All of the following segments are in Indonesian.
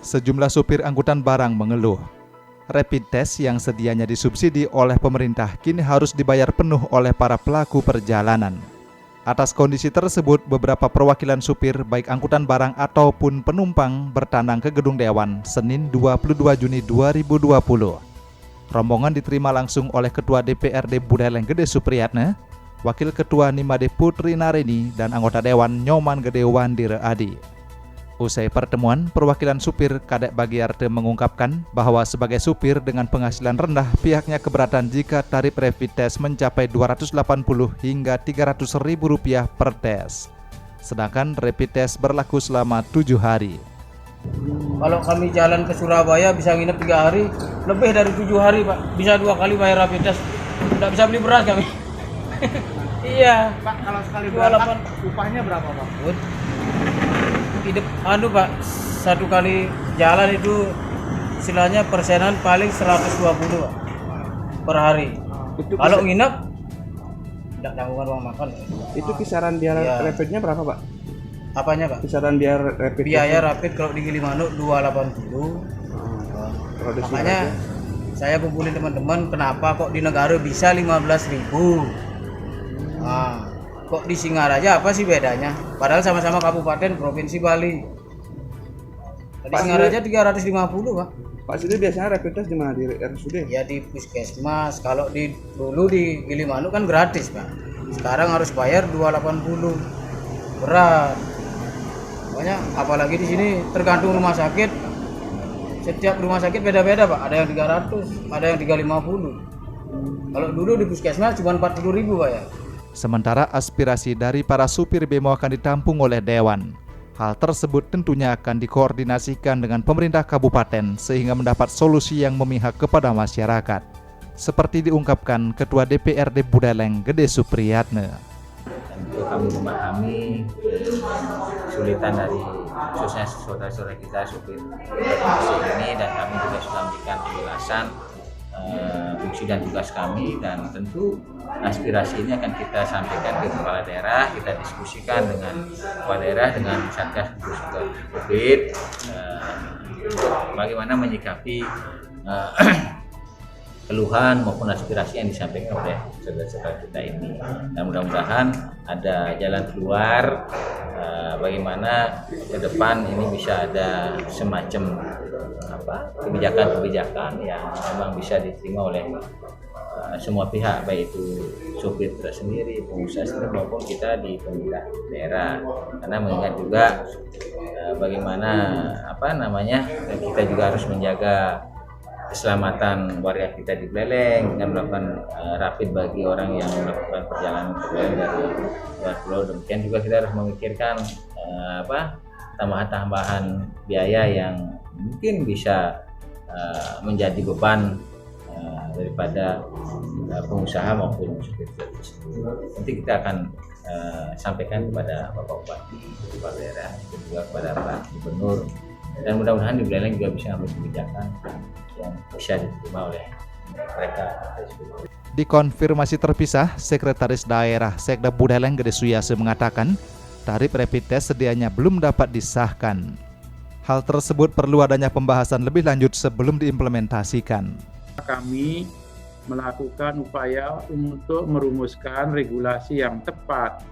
Sejumlah supir angkutan barang mengeluh. Rapid test yang sedianya disubsidi oleh pemerintah kini harus dibayar penuh oleh para pelaku perjalanan. Atas kondisi tersebut, beberapa perwakilan supir baik angkutan barang ataupun penumpang bertandang ke Gedung Dewan Senin 22 Juni 2020. Rombongan diterima langsung oleh Ketua DPRD Buleleng Gede Supriyatna, Wakil Ketua Nimade Putri Narini, dan anggota Dewan Nyoman Gede Wandire Adi. Usai pertemuan, perwakilan supir Kadek Bagiarte mengungkapkan bahwa sebagai supir dengan penghasilan rendah, pihaknya keberatan jika tarif rapid test mencapai Rp280 hingga Rp300.000 per tes. Sedangkan rapid test berlaku selama 7 hari. Kalau kami jalan ke Surabaya bisa nginep 3 hari, lebih dari 7 hari Pak, bisa 2 kali bayar rapid test. Tidak bisa beli beras kami. Iya. Pak, kalau sekali berangkat upahnya berapa Pak? Hidup Pak, 1 kali jalan itu istilahnya persenan paling 120 Pak, per hari. Kalau nginep tidak tanggungan uang makan. Itu kisaran biaya rapidnya berapa Pak? Apanya Pak? Kisaran biaya rapid. Biaya rapid kalau di Gilimanuk 280. Makanya saya kumpulin teman-teman, kenapa kok di negara bisa 15.000? Kok di Singaraja apa sih bedanya? Padahal sama-sama kabupaten Provinsi Bali. Di Singaraja 350 Pak. Pak, sini biasanya rapid test di mana? Di RSUD? Ya di puskesmas. Kalau dulu di Gilimanuk kan gratis Pak. Sekarang harus bayar 280. Berat. Makanya apalagi di sini tergantung rumah sakit. Setiap rumah sakit beda-beda Pak. Ada yang 300, ada yang 350. Kalau dulu di puskesmas cuma 40.000 Pak ya. Sementara aspirasi dari para supir bemo akan ditampung oleh Dewan. Hal tersebut tentunya akan dikoordinasikan dengan pemerintah kabupaten sehingga mendapat solusi yang memihak kepada masyarakat. Seperti diungkapkan Ketua DPRD Buleleng Gede Supriyatna. Tentu kami memahami kesulitan dari khususnya saudara-saudara kita supir taksi ini, dan kami juga sudah memberikan penjelasan fungsi dan tugas kami, dan tentu aspirasi ini akan kita sampaikan ke kepala daerah, kita diskusikan dengan kepala daerah, dengan Satgas gugus tugas COVID, bagaimana menyikapi keluhan maupun aspirasi yang disampaikan oleh saudara-saudara kita ini. Dan mudah-mudahan ada jalan keluar, bagaimana ke depan ini bisa ada semacam kebijakan-kebijakan yang memang bisa diterima oleh semua pihak, baik itu supir tersendiri, pengusaha sendiri, maupun kita di pemerintah daerah. Karena mengingat juga bagaimana kita juga harus menjaga keselamatan warga kita di Buleleng dengan melakukan rapid bagi orang yang melakukan perjalanan ke Buleleng dari luar pulau. Demikian juga kita harus memikirkan tambahan-tambahan biaya yang mungkin bisa menjadi beban daripada pengusaha maupun supir tersebut. Nanti kita akan sampaikan kepada Bapak Bupati, kepala daerah, dan juga kepada Pak Gubernur, dan mudah-mudahan di Buleleng juga bisa ambil kebijakan yang bisa diterima oleh mereka. Dikonfirmasi terpisah, Sekretaris Daerah Sekda Buleleng Gede Suyase mengatakan tarif rapid test sedianya belum dapat disahkan. Hal tersebut perlu adanya pembahasan lebih lanjut sebelum diimplementasikan. Kami melakukan upaya untuk merumuskan regulasi yang tepat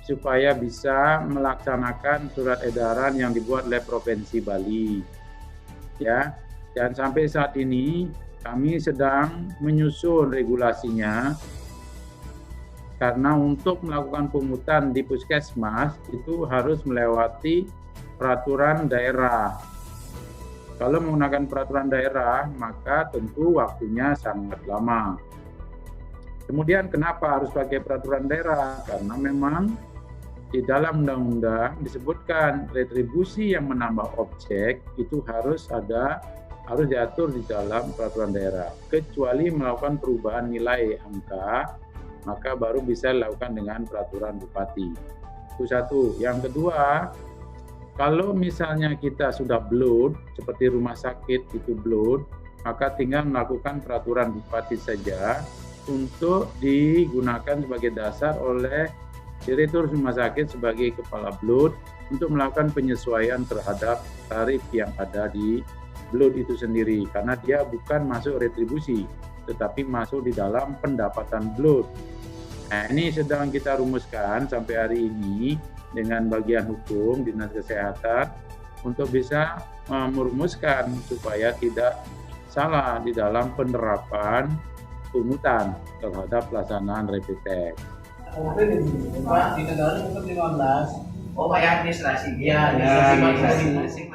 supaya bisa melaksanakan surat edaran yang dibuat oleh Provinsi Bali. Ya, dan sampai saat ini kami sedang menyusun regulasinya, karena untuk melakukan pungutan di puskesmas itu harus melewati peraturan daerah. Kalau menggunakan peraturan daerah, maka tentu waktunya sangat lama. Kemudian kenapa harus pakai peraturan daerah? Karena memang di dalam undang-undang disebutkan retribusi yang menambah objek itu harus diatur di dalam peraturan daerah. Kecuali melakukan perubahan nilai angka, maka baru bisa dilakukan dengan peraturan bupati. Itu satu. Yang kedua, kalau misalnya kita sudah bloat, seperti rumah sakit itu bloat, maka tinggal melakukan peraturan bupati saja untuk digunakan sebagai dasar oleh direktur rumah sakit sebagai kepala bloat untuk melakukan penyesuaian terhadap tarif yang ada di Blood itu sendiri, karena dia bukan masuk retribusi tetapi masuk di dalam pendapatan Blood. Nah, ini sedang kita rumuskan sampai hari ini dengan bagian hukum Dinas Kesehatan untuk bisa merumuskan supaya tidak salah di dalam penerapan pungutan terhadap pelaksanaan rapid test. Pak, di negara itu 15. Oh, bayar administrasi. Iya, administrasi masing-masing.